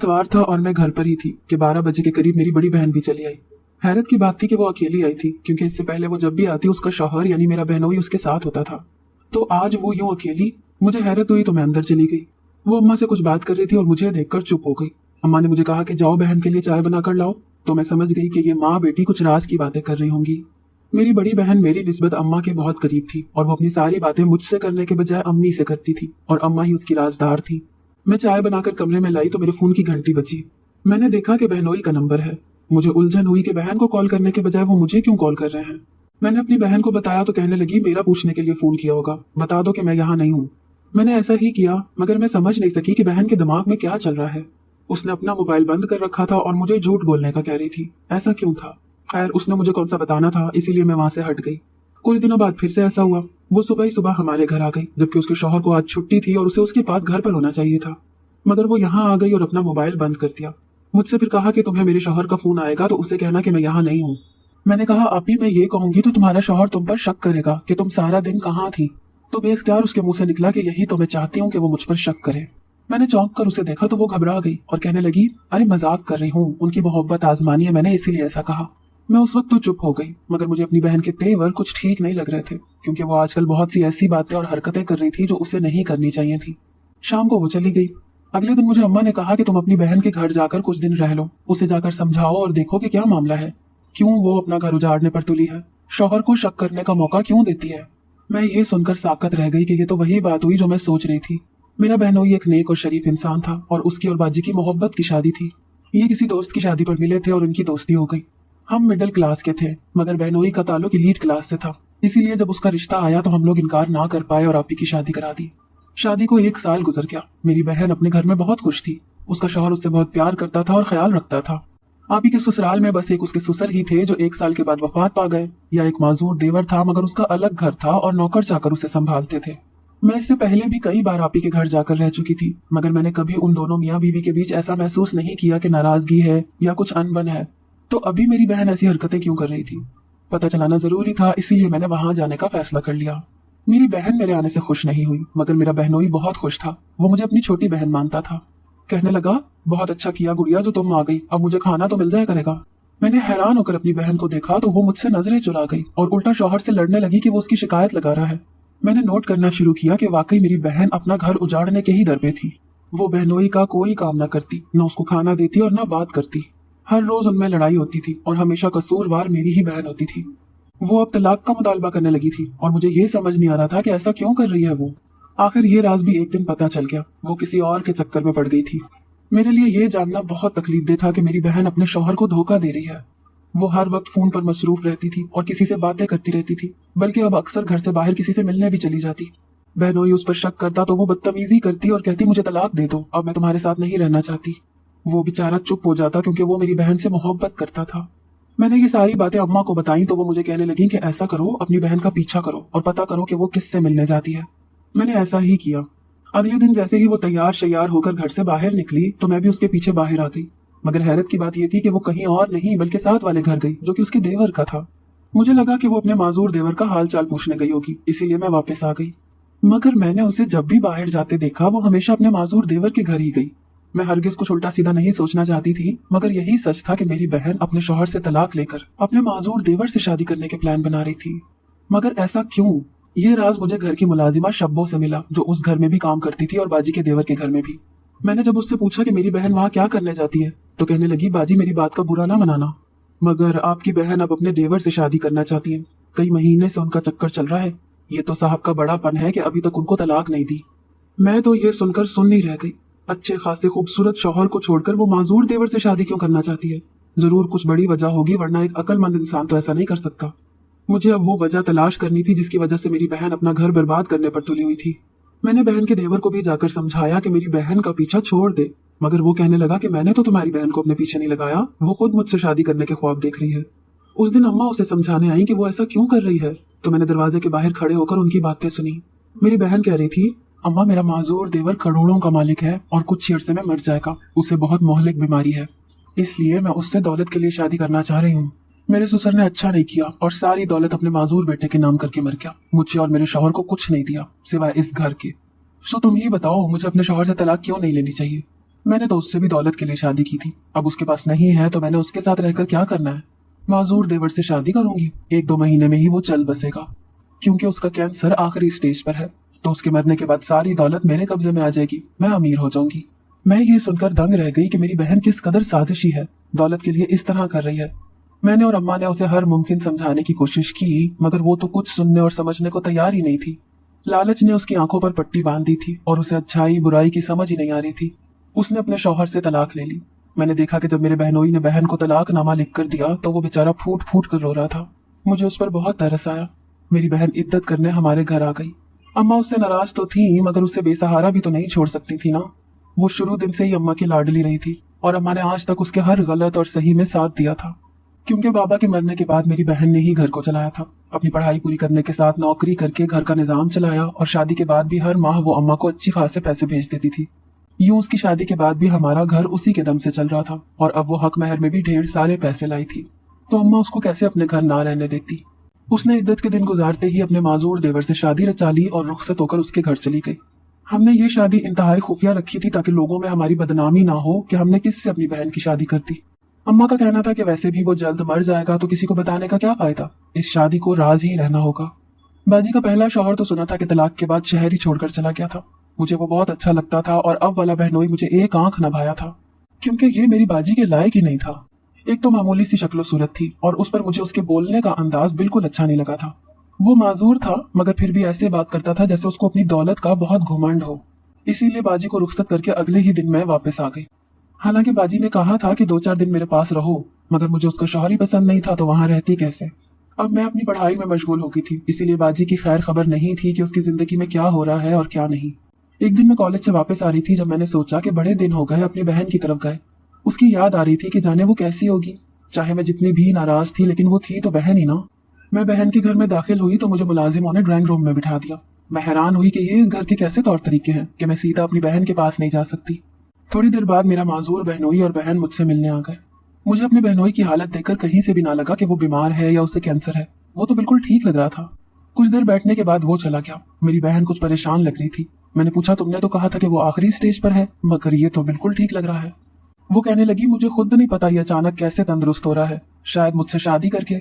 इतवार था और मैं घर पर ही थी कि 12 बजे के करीब मेरी बड़ी बहन भी चली आई। हैरत की बात थी कि वो अकेली आई थी, क्योंकि इससे पहले वो जब भी आती उसका शौहर यानी मेरा बहनोई उसके साथ होता था। तो आज वो यूं अकेली। मुझे हैरत हुई तो मैं अंदर चली गई। वो अम्मा से कुछ बात कर रही थी और मुझे देखकर चुप हो गई। अम्मा ने मुझे कहा कि जाओ बहन के लिए चाय बनाकर लाओ। तो मैं समझ गई कि ये माँ बेटी कुछ राज की बातें कर रही होंगी। मेरी बड़ी बहन मेरी निस्बत अम्मा के बहुत करीब थी और वो अपनी सारी बातें मुझसे करने के बजाय अम्मी से करती थी और अम्मा ही उसकी राजदार थी। मैं चाय बनाकर कमरे में लाई तो मेरे फोन की घंटी बजी। मैंने देखा कि बहनोई का नंबर है। मुझे उलझन हुई कि बहन को कॉल करने के बजाय वो मुझे क्यों कॉल कर रहे हैं। मैंने अपनी बहन को बताया तो कहने लगी मेरा पूछने के लिए फोन किया होगा, बता दो कि मैं यहाँ नहीं हूँ। मैंने ऐसा ही किया, मगर मैं समझ नहीं सकी कि बहन के दिमाग में क्या चल रहा है। उसने अपना मोबाइल बंद कर रखा था और मुझे झूठ बोलने का कह रही थी। ऐसा क्यों था? खैर, उसने मुझे कौन सा बताना था, इसीलिए मैं वहां से हट गई। कुछ दिनों बाद फिर से ऐसा हुआ। वो सुबह ही सुबह हमारे घर आ गई, जबकि उसके शौहर को आज छुट्टी थी और उसे उसके पास घर पर होना चाहिए था। मगर वो यहाँ आ गई और अपना मोबाइल बंद कर दिया। मुझसे फिर कहा कि तुम्हें मेरे शौहर का फोन आएगा तो उससे कहना कि मैं यहाँ नहीं हूँ। मैंने कहा अभी मैं ये कहूंगी तो तुम्हारा शौहर तुम पर शक करेगा कि तुम सारा दिन कहाँ थी। तो बेख्तियार उसके मुंह से निकला कि यही तो मैं चाहती हूँ कि वो मुझ पर शक करे। मैंने चौंक कर उसे देखा तो वो घबरा गई और कहने लगी अरे मजाक कर रही हूँ, उनकी मोहब्बत आजमानी है मैंने, इसीलिए ऐसा कहा। मैं उस वक्त तो चुप हो गई, मगर मुझे अपनी बहन के तेवर कुछ ठीक नहीं लग रहे थे, क्योंकि वो आजकल बहुत सी ऐसी बातें और हरकतें कर रही थी जो उसे नहीं करनी चाहिए थी। शाम को वो चली गई। अगले दिन मुझे अम्मा ने कहा कि तुम अपनी बहन के घर जाकर कुछ दिन रह लो, उसे जाकर समझाओ और देखो कि क्या मामला है, क्यों वो अपना घर उजाड़ने पर तुली है, शौहर को शक करने का मौका क्यों देती है। मैं ये सुनकर साकत रह गई कि ये तो वही बात हुई जो मैं सोच रही थी। मेरा बहनोई एक नेक और शरीफ इंसान था और उसकी और बाजी की मोहब्बत की शादी थी। ये किसी दोस्त की शादी पर मिले थे और उनकी दोस्ती हो गई। हम मिडिल क्लास के थे, मगर बहनोई का ताल्लुक एलीट क्लास से था, इसीलिए जब उसका रिश्ता आया तो हम लोग इनकार ना कर पाए और आपी की शादी करा दी। शादी को 1 साल गुजर गया। मेरी बहन अपने घर में बहुत खुश थी। उसका शौहर उससे बहुत प्यार करता था और ख्याल रखता था। आपी के ससुराल में बस एक उसके ससुर ही थे जो 1 साल के बाद वफात पा गए, या एक माजूर देवर था, मगर उसका अलग घर था और नौकर चाकर उसे संभालते थे। मैं इससे पहले भी कई बार आपी के घर जाकर रह चुकी थी, मगर मैंने कभी उन दोनों मियाँ बीवी के बीच ऐसा महसूस नहीं किया कि नाराजगी है या कुछ अनबन है। तो अभी मेरी बहन ऐसी हरकतें क्यों कर रही थी? पता चलाना जरूरी था, इसीलिए मैंने वहां जाने का फैसला कर लिया। मेरी बहन मेरे आने से खुश नहीं हुई, मगर मेरा बहनोई बहुत खुश था। वो मुझे अपनी छोटी बहन मानता था। कहने लगा बहुत अच्छा किया गुड़िया जो तुम आ गई, अब मुझे खाना तो मिल जाया करेगा। मैंने हैरान होकर अपनी बहन को देखा तो वो मुझसे नजरें चुरा गई और उल्टा शौहर से लड़ने लगी कि वो उसकी शिकायत लगा रहा है। मैंने नोट करना शुरू किया कि वाकई मेरी बहन अपना घर उजाड़ने के ही दर पे थी। वो बहनोई का कोई काम न करती, न उसको खाना देती और न बात करती। हर रोज उनमें लड़ाई होती थी और हमेशा कसूरवार मेरी ही बहन होती थी। वो अब तलाक का मुतालबा करने लगी थी और मुझे ये समझ नहीं आ रहा था कि ऐसा क्यों कर रही है वो। आखिर ये राज भी एक दिन पता चल गया। वो किसी और के चक्कर में पड़ गई थी। मेरे लिए ये जानना बहुत तकलीफदेह था कि मेरी बहन अपने शौहर को धोखा दे रही है। वो हर वक्त फोन पर मसरूफ रहती थी और किसी से बातें करती रहती थी, बल्कि अब अक्सर घर से बाहर किसी से मिलने भी चली जाती। बहनोई उस पर शक करता तो वो बदतमीजी करती और कहती मुझे तलाक दे दो, अब मैं तुम्हारे साथ नहीं रहना चाहती। वो बेचारा चुप हो जाता क्योंकि वो मेरी बहन से मोहब्बत करता था। मैंने ये सारी बातें अम्मा को बताई तो वो मुझे कहने लगी कि ऐसा करो, अपनी बहन का पीछा करो और पता करो कि वो किससे मिलने जाती है। मैंने ऐसा ही किया। अगले दिन जैसे ही वो तैयार शैयार होकर घर से बाहर निकली तो मैं भी उसके पीछे बाहर आ गई। मगर हैरत की बात यह थी कि वो कहीं और नहीं बल्कि साथ वाले घर गई, जो कि उसके देवर का था। मुझे लगा कि वो अपने माजूर देवर का हाल चाल पूछने गई होगी, इसीलिए मैं वापस आ गई। मगर मैंने उसे जब भी बाहर जाते देखा वो हमेशा अपने माजूर देवर के घर ही गई। मैं हरगिज कुछ उल्टा सीधा नहीं सोचना चाहती थी, मगर यही सच था कि मेरी बहन अपने शौहर से तलाक लेकर अपने माजूर देवर से शादी करने के प्लान बना रही थी। मगर ऐसा क्यों? ये राज मुझे घर की मुलाजिमा शब्बो से मिला, जो उस घर में भी काम करती थी और बाजी के देवर के घर में भी। मैंने जब उससे पूछा कि मेरी बहन वहाँ क्या करने जाती है, तो कहने लगी बाजी मेरी बात का बुरा ना मनाना, मगर आपकी बहन अब अपने देवर से शादी करना चाहती है। कई महीने से उनका चक्कर चल रहा है। ये तो साहब का बड़ापन है कि अभी तक उनको तलाक नहीं दी। मैं तो ये सुनकर सुननी रह गई। अच्छे खासे खूबसूरत शौहर को छोड़कर वो माजूर देवर से शादी क्यों करना चाहती है? जरूर कुछ बड़ी वजह होगी, वरना एक अक्लमंद इंसान तो ऐसा नहीं कर सकता। मुझे अब वो वजह तलाश करनी थी जिसकी वजह से मेरी बहन अपना घर बर्बाद करने पर तुली हुई थी। मैंने बहन के देवर को भी जाकर समझाया कि मेरी बहन का पीछा छोड़ दे, मगर वो कहने लगा कि मैंने तो तुम्हारी बहन को अपने पीछे नहीं लगाया, वो खुद मुझसे शादी करने के ख्वाब देख रही है। उस दिन अम्मा उसे समझाने आई कि वो ऐसा क्यों कर रही है, तो मैंने दरवाजे के बाहर खड़े होकर उनकी बातें सुनी। मेरी बहन कह रही थी अम्मा मेरा माजूर देवर करोड़ों का मालिक है और कुछ ही अरसे में मर जाएगा, उसे बहुत मोहलिक बीमारी है, इसलिए मैं उससे दौलत के लिए शादी करना चाह रही हूँ। मेरे ससुर ने अच्छा नहीं किया और सारी दौलत अपने माजूर बेटे के नाम करके मर गया। मुझे और मेरे शौहर को कुछ नहीं दिया सिवाय इस घर के। सो तुम ही बताओ मुझे अपने शौहर से तलाक क्यों नहीं लेनी चाहिए? मैंने तो उससे भी दौलत के लिए शादी की थी, अब उसके पास नहीं है तो मैंने उसके साथ रहकर क्या करना है। माजूर देवर से शादी करूंगी, 1-2 महीने में ही वो चल बसेगा, क्योंकि उसका कैंसर आखिरी स्टेज पर है। तो उसके मरने के बाद सारी दौलत मेरे कब्जे में आ जाएगी, मैं अमीर हो जाऊंगी। मैं ये सुनकर दंग रह गई कि मेरी बहन किस कदर साजिशी है, दौलत के लिए इस तरह कर रही है। मैंने और अम्मा ने उसे हर मुमकिन समझाने की कोशिश की, मगर वो तो कुछ सुनने और समझने को तैयार ही नहीं थी। लालच ने उसकी आंखों पर पट्टी बांध दी थी और उसे अच्छाई बुराई की समझ ही नहीं आ रही थी। उसने अपने शौहर से तलाक ले ली। मैंने देखा कि जब मेरे बहनोई ने बहन को तलाकनामा लिख कर दिया तो वो बेचारा फूट फूट कर रो रहा था। मुझे उस पर बहुत तरस आया। मेरी बहन इद्दत करने हमारे घर आ गई। अम्मा उससे नाराज तो थी, मगर उससे बेसहारा भी तो नहीं छोड़ सकती थी ना। वो शुरू दिन से ही अम्मा की लाडली रही थी और अम्मा ने आज तक उसके हर गलत और सही में साथ दिया था। क्योंकि बाबा के मरने के बाद मेरी बहन ने ही घर को चलाया था। अपनी पढ़ाई पूरी करने के साथ नौकरी करके घर का निजाम चलाया और शादी के बाद भी हर माह वो अम्मा को अच्छी खासे पैसे भेज देती थी। यूं उसकी शादी के बाद भी हमारा घर उसी के दम से चल रहा था और अब वो हक महर में भी ढेर सारे पैसे लाई थी। तो अम्मा उसको कैसे अपने घर ना रहने देती। उसने इद्दत के दिन गुजारते ही अपने माजूर देवर से शादी रचा ली और रुखसत होकर उसके घर चली गई। हमने ये शादी इंतहाई खुफिया रखी थी ताकि लोगों में हमारी बदनामी ना हो कि हमने किससे अपनी बहन की शादी कर दी। अम्मा का कहना था कि वैसे भी वो जल्द मर जाएगा तो किसी को बताने का क्या फायदा, इस शादी को राज ही रहना होगा। बाजी का पहला शौहर तो सुना था कि तलाक के बाद शहर ही छोड़कर चला गया था। मुझे वो बहुत अच्छा लगता था और अब वाला बहनोई मुझे एक आंख न भाया था, क्योंकि ये मेरी बाजी के लायक ही नहीं था। एक तो मामूली सी शक्लो सूरत थी और उस पर मुझे उसके बोलने का अंदाज बिल्कुल अच्छा नहीं लगा था। वो माजूर था मगर फिर भी ऐसे बात करता था जैसे उसको अपनी दौलत का बहुत घुमंड हो। इसीलिए बाजी को रुखसत करके अगले ही दिन मैं वापस आ गई। हालांकि बाजी ने कहा था कि 2-4 दिन मेरे पास रहो, मगर मुझे उसका शौहर ही पसंद नहीं था तो वहां रहती कैसे। अब मैं अपनी पढ़ाई में मशगूल हो गई थी, इसीलिए बाजी की खैर खबर नहीं थी कि उसकी जिंदगी में क्या हो रहा है और क्या नहीं। एक दिन मैं कॉलेज से वापस आ रही थी जब मैंने सोचा कि बड़े दिन हो गए अपनी बहन की तरफ गए। उसकी याद आ रही थी कि जाने वो कैसी होगी। चाहे मैं जितनी भी नाराज थी लेकिन वो थी तो बहन ही ना। मैं बहन के घर में दाखिल हुई तो मुझे मुलाजिमों ने ड्राइंग रूम में बिठा दिया। मैं हैरान हुई कि ये इस घर के कैसे तौर तरीके हैं कि मैं सीधा अपनी बहन के पास नहीं जा सकती। थोड़ी देर बाद मेरा माजूर बहनोई और बहन मुझसे मिलने आ गए। मुझे अपने बहनोई की हालत देखकर कहीं से भी ना लगा कि वो बीमार है या उसे कैंसर है। वो तो बिल्कुल ठीक लग रहा था। कुछ देर बैठने के बाद वो चला गया। मेरी बहन कुछ परेशान लग रही थी। मैंने पूछा, तुमने तो कहा था कि वो आखिरी स्टेज पर है, मगर ये तो बिल्कुल ठीक लग रहा है। वो कहने लगी, मुझे खुद नहीं पता ये अचानक कैसे तंदुरुस्त हो रहा है, शायद मुझसे शादी करके।